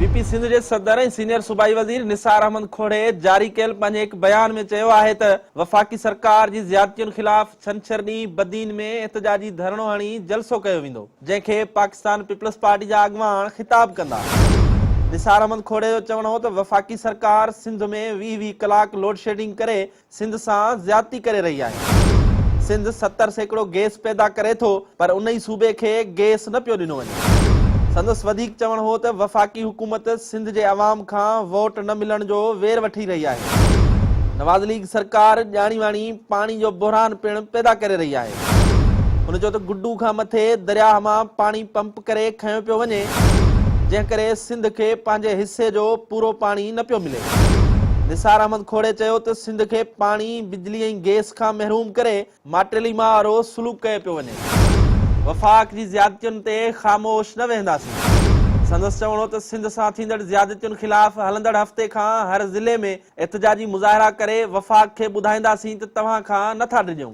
BP Sindh के सदर ऐं सीनियर सूबाई वज़ीर निसार अहमद खोड़े जारी कयल पंहिंजे हिकु बयान में चयो आहे त वफ़ाक़ी सरकार जी ज़्यादतियुनि ख़िलाफ़ छंछर ॾींहुं बदीन में एहतजाजी धरणो हणी जलसो कयो वेंदो, जंहिंखे पाकिस्तान पीपल्स पार्टी जा अॻवान ख़िताब कंदा। निसार अहमद खोड़े जो चवणो हो त वफ़ाक़ी सरकार सिंध में 20-20 कलाक लोड शेडिंग करे सिंध सां ज़्यादती करे रही आहे। सिंध 70% गैस पैदा करे थो, पर उन ई सूबे खे गैस न पियो ॾिनो वञे। संदसि वधीक चवणु हो त वफ़ाक़ी हुकूमत सिंध जे अवाम खां वोट न मिलण जो वेर वठी रही आहे। नवाज़ लीग सरकार ॼाणी वाणी पाणी जो बहिरान पिणु पैदा करे रही आहे। हुन चयो त गुड्डू खां मथे दरिया मां पाणी पंप करे खंयो पियो वञे, जंहिं करे सिंध खे पंहिंजे हिसे जो पूरो पाणी न पियो मिले। निसार अहमद खोड़े चयो त सिंध खे पाणी, बिजली ऐं गैस खां महरूम करे माटेली मां वारो सलूक कयो पियो वञे। वफ़ाक़ जी ज़्यादतियुनि ते ख़ामोश न वेंदासीं। संदसि चवणो त सिंध सां थींदड़ ज़्यादतियुनि ख़िलाफ़ हलंदड़ हफ़्ते खां हर ज़िले में एहतजाजी मुज़ाहिरा करे वफ़ाक़ खे ॿुधाईंदासीं त तव्हां खां नथा डिॼूं।